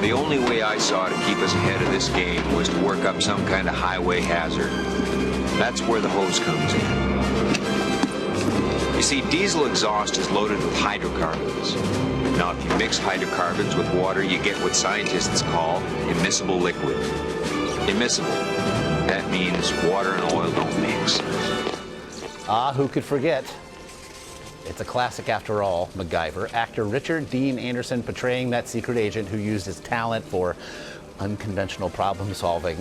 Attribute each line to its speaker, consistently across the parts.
Speaker 1: The only way I saw to keep us ahead of this game was to work up some kind of highway hazard. That's where the hose comes in. You see, diesel exhaust is loaded with hydrocarbons. Now, if you mix hydrocarbons with water, you get what scientists call immiscible liquid. Immiscible. That means water and oil don't mix.
Speaker 2: Ah, who could forget? It's a classic after all, MacGyver. Actor Richard Dean Anderson portraying that secret agent who used his talent for unconventional problem solving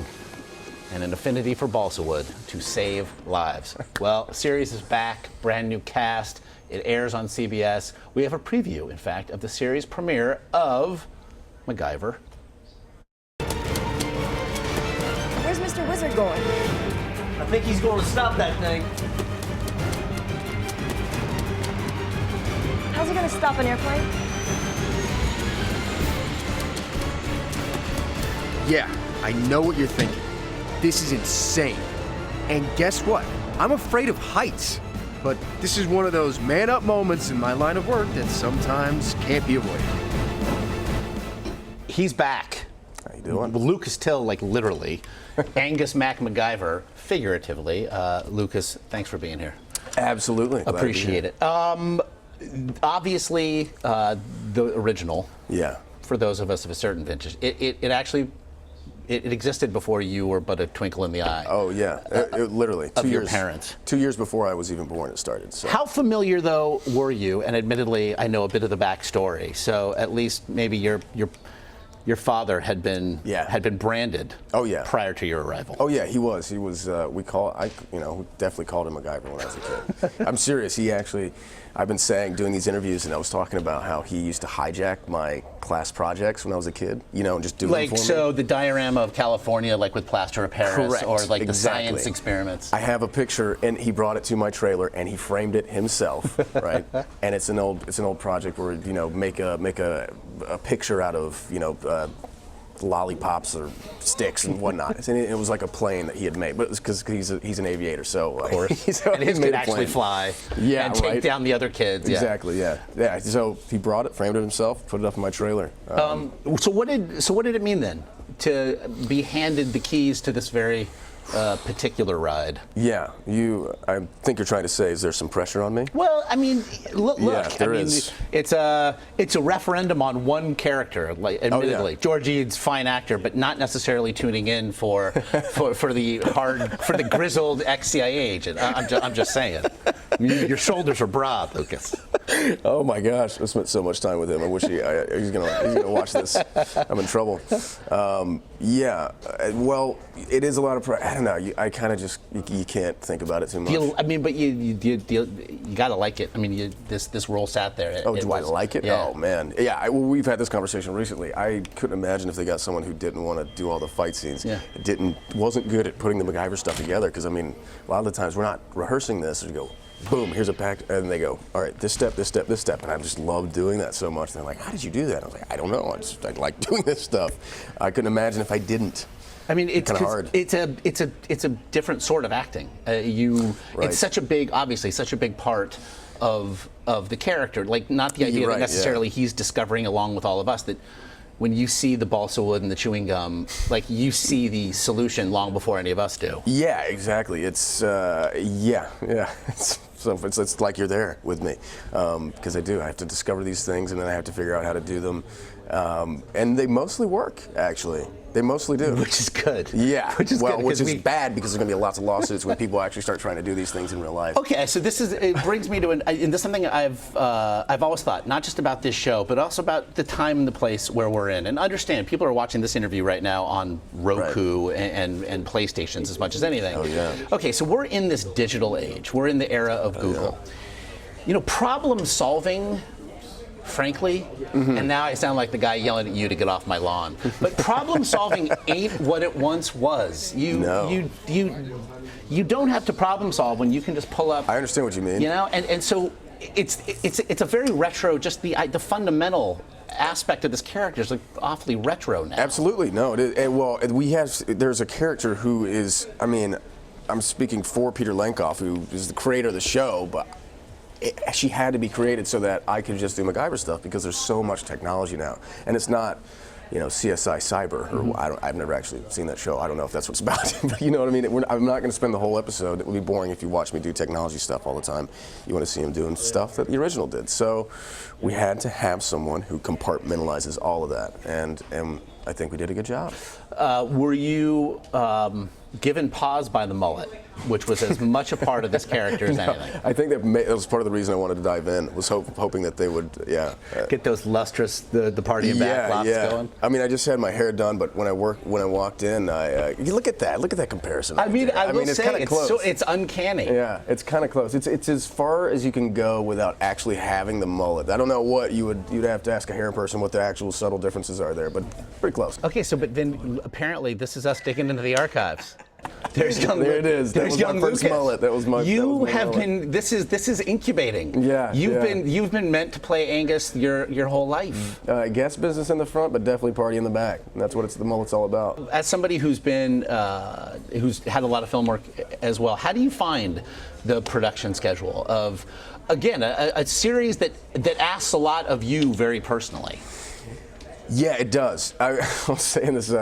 Speaker 2: and an affinity for balsa wood to save lives. Well, the series is back, brand new cast. It airs on CBS. We have a preview, in fact, of the series premiere of MacGyver.
Speaker 3: Where's Mr. Wizard going?
Speaker 4: I think he's going to stop that thing.
Speaker 3: How's he gonna stop an airplane?
Speaker 5: Yeah, I know what you're thinking. This is insane. And guess what? I'm afraid of heights. But this is one of those man-up moments in my line of work that sometimes can't be avoided.
Speaker 2: He's back.
Speaker 5: How you doing?
Speaker 2: Lucas Till, like literally. Angus Mac MacGyver, figuratively. Lucas, thanks for being here.
Speaker 5: Absolutely.
Speaker 2: Appreciate it. Obviously, the original.
Speaker 5: Yeah.
Speaker 2: For those of us of a certain vintage, it actually existed before you were but a twinkle in the eye.
Speaker 5: Oh yeah, it literally.
Speaker 2: Of your parents.
Speaker 5: 2 years before I was even born, it started. So.
Speaker 2: How familiar though were you? And admittedly, I know a bit of the backstory. So at least maybe your father had been branded.
Speaker 5: Oh yeah.
Speaker 2: Prior to your arrival.
Speaker 5: Oh yeah, he was. He was. We definitely called him MacGyver when I was a kid. I'm serious. He actually. I've been doing these interviews, and I was talking about how he used to hijack my class projects when I was a kid, and just do them for me.
Speaker 2: So the diorama of California, like with plaster of Paris,
Speaker 5: Correct.
Speaker 2: or like
Speaker 5: exactly.
Speaker 2: the science experiments.
Speaker 5: I have a picture, and he brought it to my trailer, and he framed it himself, right? And it's an old project where make a picture out of lollipops or sticks and whatnot. And it was like a plane that he had made, but it was because he's an aviator, so
Speaker 2: of course.
Speaker 5: so
Speaker 2: and his could actually fly.
Speaker 5: Yeah,
Speaker 2: and take down the other kids.
Speaker 5: Exactly. Yeah. So he brought it, framed it himself, put it up in my trailer.
Speaker 2: So what did it mean then to be handed the keys to this very particular ride?
Speaker 5: Yeah, I think you're trying to say, is there some pressure on me?
Speaker 2: Well, I mean, look.
Speaker 5: Yeah, there is.
Speaker 2: It's a referendum on one character. Like, admittedly, George Eads, fine actor, but not necessarily tuning in for the grizzled ex-CIA agent. I'm just saying. Your shoulders are broad, Lucas.
Speaker 5: Oh my gosh, I spent so much time with him. I wish he's gonna watch this. I'm in trouble. Well, it is a lot of pressure. I don't know. I kind of just you can't think about it too much.
Speaker 2: But you gotta like it. I mean, this role sat there.
Speaker 5: Do I like it?
Speaker 2: Yeah.
Speaker 5: Oh man, yeah. We've had this conversation recently. I couldn't imagine if they got someone who didn't want to do all the fight scenes.
Speaker 2: Yeah.
Speaker 5: Wasn't good at putting the MacGyver stuff together. Because I mean, a lot of the times we're not rehearsing this. We go, boom, here's a pack, and they go, all right, this step, this step, this step, and I just love doing that so much. And they're like, how did you do that? I was like, I don't know. I like doing this stuff. I couldn't imagine if I didn't.
Speaker 2: I mean, it's
Speaker 5: kind of hard.
Speaker 2: It's a different sort of acting. It's such a big part of the character. Like, not the idea that necessarily he's discovering along with all of us that. When you see the balsa wood and the chewing gum, like you see the solution long before any of us do.
Speaker 5: Yeah, exactly. It's it's like you're there with me, because I have to discover these things, and then I have to figure out how to do them, and they mostly work, actually. They mostly do.
Speaker 2: Which is good.
Speaker 5: Yeah.
Speaker 2: Which is
Speaker 5: bad because there's going to be lots of lawsuits when people actually start trying to do these things in real life.
Speaker 2: Okay, so it brings me to and this is something I've always thought, not just about this show, but also about the time and the place where we're in. And understand, people are watching this interview right now on Roku and PlayStations as much as anything.
Speaker 5: Oh yeah.
Speaker 2: Okay, so we're in this digital age. We're in the era of Google. Yeah. Problem solving. Frankly, and now I sound like the guy yelling at you to get off my lawn. But problem solving ain't what it once was. You don't have to problem solve when you can just pull up.
Speaker 5: I understand what you mean.
Speaker 2: And so it's a very retro. Just the fundamental aspect of this character is like awfully retro now.
Speaker 5: Absolutely, no. There's a character who is. I mean, I'm speaking for Peter Lenkoff, who is the creator of the show, but. She had to be created so that I could just do MacGyver stuff because there's so much technology now, and it's not, CSI Cyber, or I've never actually seen that show. I don't know if that's what it's about. But you know what I mean? I'm not going to spend the whole episode. It would be boring if you watch me do technology stuff all the time. You want to see him doing stuff that the original did. So we had to have someone who compartmentalizes all of that, and I think we did a good job.
Speaker 2: Were you given pause by the mullet, which was as much a part of this character as anything?
Speaker 5: I think that was part of the reason I wanted to dive in, was hoping that they would,
Speaker 2: get those lustrous, the party and back lots going?
Speaker 5: I mean, I just had my hair done, but when I walked in, you look at that comparison.
Speaker 2: I mean, I will
Speaker 5: it's
Speaker 2: say,
Speaker 5: kind of close.
Speaker 2: It's uncanny.
Speaker 5: Yeah, it's kind of close. It's as far as you can go without actually having the mullet. I don't know what you'd have to ask a hair person what the actual subtle differences are there, but pretty close.
Speaker 2: Okay, so but then apparently this is us digging into the archives. There's young.
Speaker 5: There it is. That was my first mullet. That was my.
Speaker 2: You have been. This is incubating.
Speaker 5: Yeah.
Speaker 2: You've been meant to play Angus your whole life.
Speaker 5: Guest business in the front, but definitely party in the back. And that's what the mullet's all about.
Speaker 2: As somebody who's had a lot of film work as well, how do you find the production schedule of, again, a series that asks a lot of you very personally?
Speaker 5: Yeah, it does. I was saying this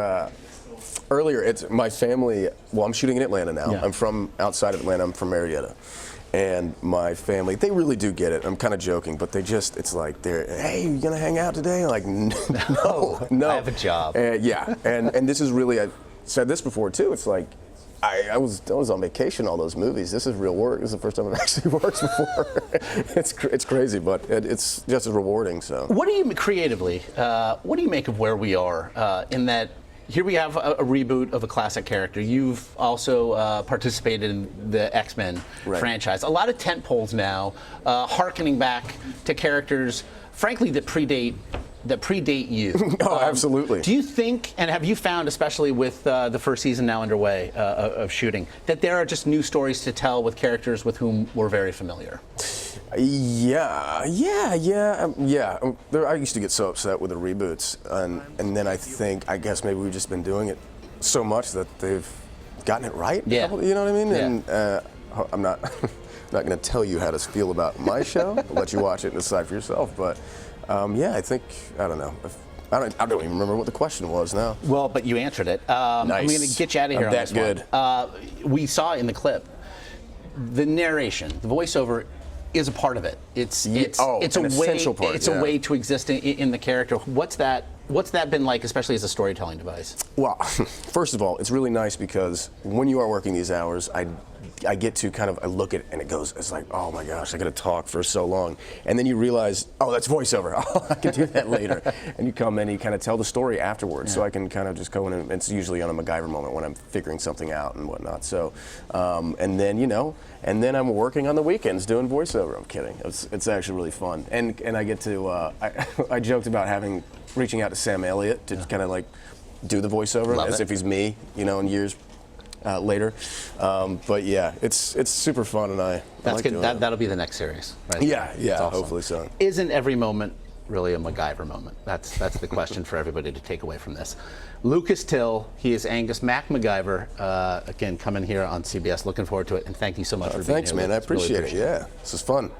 Speaker 5: earlier. It's my family. Well, I'm shooting in Atlanta now.
Speaker 2: Yeah.
Speaker 5: I'm from outside of Atlanta. I'm from Marietta. And my family, they really do get it. I'm kind of joking, but it's like hey, you gonna hang out today? Like, no.
Speaker 2: I have a job.
Speaker 5: Yeah, and this is really, I said this before too. It's like, I was on vacation, all those movies. This is real work. This is the first time I've actually worked before. It's crazy, but it's just as rewarding. So.
Speaker 2: What do you creatively? What do you make of where we are in that? Here we have a reboot of a classic character. You've also participated in the X-Men franchise. A lot of tent poles now, hearkening back to characters, frankly, that predate you.
Speaker 5: Oh, absolutely.
Speaker 2: Do you think, and have you found, especially with the first season now underway of shooting, that there are just new stories to tell with characters with whom we're very familiar?
Speaker 5: Yeah. I used to get so upset with the reboots, and then I guess maybe we've just been doing it so much that they've gotten it right.
Speaker 2: Yeah.
Speaker 5: You know what I mean?
Speaker 2: Yeah.
Speaker 5: And I'm not going to tell you how to feel about my show. I'll let you watch it and decide for yourself. But I think, I don't know. I don't even remember what the question was now.
Speaker 2: Well, but you answered it.
Speaker 5: Nice.
Speaker 2: I'm going to get you out of here on this
Speaker 5: good.
Speaker 2: one. We saw in the clip the narration, the voiceover is a part of it. It's a
Speaker 5: essential part.
Speaker 2: It's a way to exist in the character. What's that been like, especially as a storytelling device?
Speaker 5: Well, first of all, it's really nice because when you are working these hours, I get to I look at it and it's like, oh my gosh, I got to talk for so long. And then you realize, oh, that's voiceover. Oh, I can do that later. And you come in and you kind of tell the story afterwards. Yeah. So I can kind of just go in and it's usually on a MacGyver moment when I'm figuring something out and whatnot. So, and then I'm working on the weekends doing voiceover. I'm kidding. It's actually really fun. And I get to, I joked about reaching out to Sam Elliott to kind of do the voiceover as if he's me, in years later. But yeah, it's super fun, and I like
Speaker 2: good.
Speaker 5: doing it.
Speaker 2: That'll be the next series, right?
Speaker 5: Yeah,
Speaker 2: awesome.
Speaker 5: Hopefully so.
Speaker 2: Isn't every moment really a MacGyver moment? That's the question for everybody to take away from this. Lucas Till, he is Angus Mac MacGyver. Again, coming here on CBS. Looking forward to it, and thank you so much for being here.
Speaker 5: Thanks, man. I appreciate it. Yeah, this is fun.